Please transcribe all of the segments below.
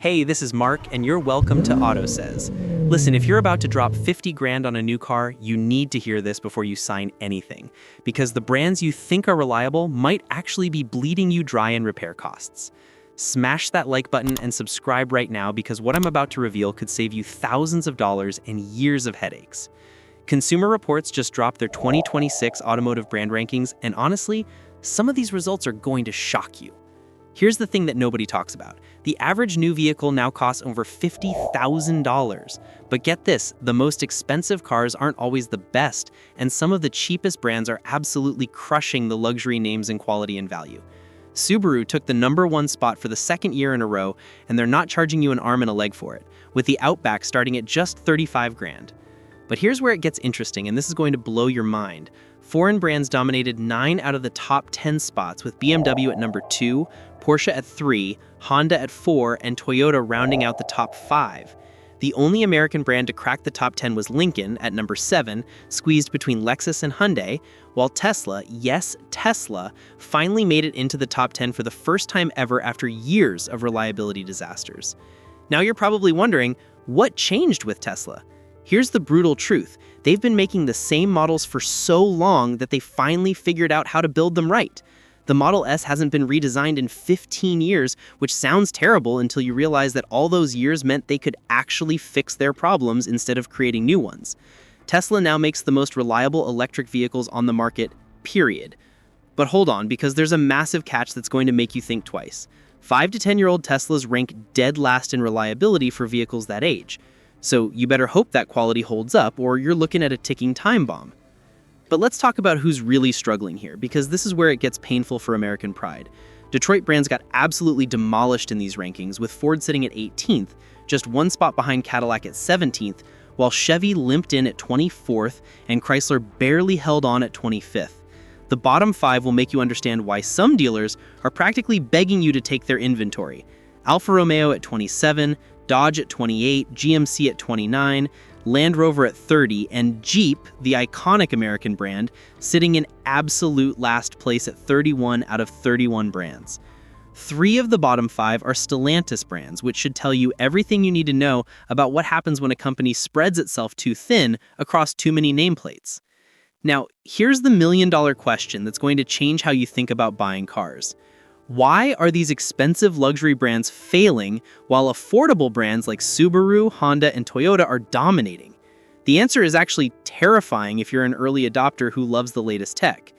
Hey, this is Mark, and you're welcome to AUTOSAYS. Listen, if you're about to drop 50 grand on a new car, you need to hear this before you sign anything, because the brands you think are reliable might actually be bleeding you dry in repair costs. Smash that like button and subscribe right now, because what I'm about to reveal could save you thousands of dollars and years of headaches. Consumer Reports just dropped their 2026 automotive brand rankings, and honestly, some of these results are going to shock you. Here's the thing that nobody talks about. The average new vehicle now costs over $50,000. But get this, the most expensive cars aren't always the best, and some of the cheapest brands are absolutely crushing the luxury names in quality and value. Subaru took the #1 spot for the second year in a row, and they're not charging you an arm and a leg for it, with the Outback starting at just 35 grand. But here's where it gets interesting, and this is going to blow your mind. Foreign brands dominated 9 out of the top 10 spots, with BMW at number 2, Porsche at 3, Honda at 4, and Toyota rounding out the top 5. The only American brand to crack the top 10 was Lincoln at number 7, squeezed between Lexus and Hyundai, while Tesla, yes, Tesla, finally made it into the top 10 for the first time ever after years of reliability disasters. Now you're probably wondering, what changed with Tesla? Here's the brutal truth. They've been making the same models for so long that they finally figured out how to build them right. The Model S hasn't been redesigned in 15 years, which sounds terrible until you realize that all those years meant they could actually fix their problems instead of creating new ones. Tesla now makes the most reliable electric vehicles on the market, period. But hold on, because there's a massive catch that's going to make you think twice. 5 to 10-year-old Teslas rank dead last in reliability for vehicles that age. So you better hope that quality holds up, or you're looking at a ticking time bomb. But let's talk about who's really struggling here, because this is where it gets painful for American pride. Detroit brands got absolutely demolished in these rankings, with Ford sitting at 18th, just one spot behind Cadillac at 17th, while Chevy limped in at 24th and Chrysler barely held on at 25th. The bottom 5 will make you understand why some dealers are practically begging you to take their inventory. Alfa Romeo at 27, Dodge at 28, GMC at 29, Land Rover at 30, and Jeep, the iconic American brand, sitting in absolute last place at 31 out of 31 brands. 3 of the bottom 5 are Stellantis brands, which should tell you everything you need to know about what happens when a company spreads itself too thin across too many nameplates. Now, here's the million-dollar question that's going to change how you think about buying cars. Why are these expensive luxury brands failing while affordable brands like Subaru, Honda, and Toyota are dominating? The answer is actually terrifying if you're an early adopter who loves the latest tech.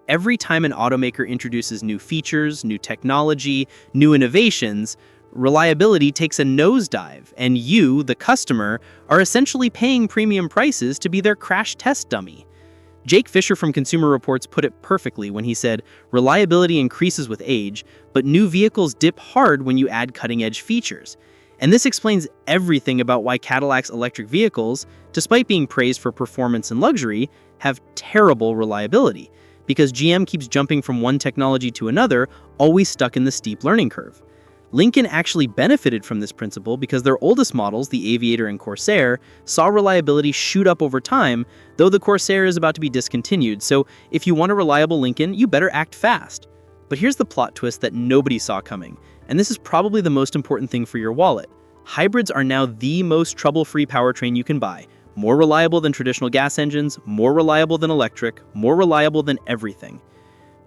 Every time an automaker introduces new features, new technology, new innovations, reliability takes a nosedive, and you, the customer, are essentially paying premium prices to be their crash test dummy. Jake Fisher from Consumer Reports put it perfectly when he said, "Reliability increases with age, but new vehicles dip hard when you add cutting-edge features." And this explains everything about why Cadillac's electric vehicles, despite being praised for performance and luxury, have terrible reliability, because GM keeps jumping from one technology to another, always stuck in the steep learning curve. Lincoln actually benefited from this principle because their oldest models, the Aviator and Corsair, saw reliability shoot up over time, though the Corsair is about to be discontinued, so if you want a reliable Lincoln, you better act fast. But here's the plot twist that nobody saw coming, and this is probably the most important thing for your wallet. Hybrids are now the most trouble-free powertrain you can buy. More reliable than traditional gas engines, more reliable than electric, more reliable than everything.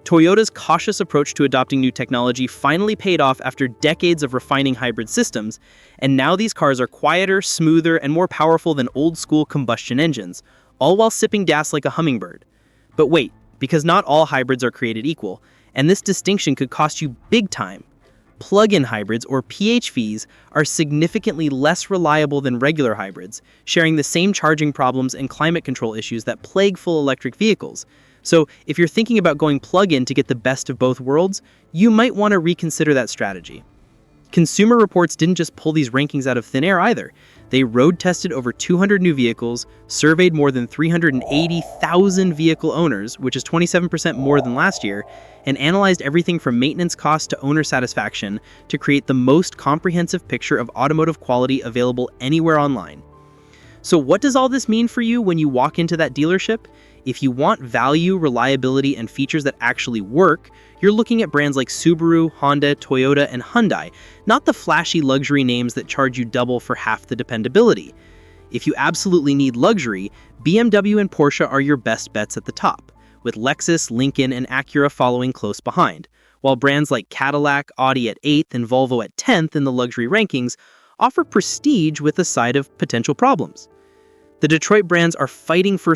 Toyota's cautious approach to adopting new technology finally paid off after decades of refining hybrid systems, and now these cars are quieter, smoother, and more powerful than old-school combustion engines, all while sipping gas like a hummingbird. But wait, because not all hybrids are created equal, and this distinction could cost you big time. Plug-in hybrids, or PHVs, are significantly less reliable than regular hybrids, sharing the same charging problems and climate control issues that plague full electric vehicles. So if you're thinking about going plug-in to get the best of both worlds, you might want to reconsider that strategy. Consumer Reports didn't just pull these rankings out of thin air either. They road-tested over 200 new vehicles, surveyed more than 380,000 vehicle owners, which is 27% more than last year, and analyzed everything from maintenance costs to owner satisfaction to create the most comprehensive picture of automotive quality available anywhere online. So what does all this mean for you when you walk into that dealership? If you want value, reliability, and features that actually work, you're looking at brands like Subaru, Honda, Toyota, and Hyundai, not the flashy luxury names that charge you double for half the dependability. If you absolutely need luxury, BMW and Porsche are your best bets at the top, with Lexus, Lincoln, and Acura following close behind, while brands like Cadillac, Audi at 8th, and Volvo at 10th in the luxury rankings offer prestige with a side of potential problems. The Detroit brands are fighting for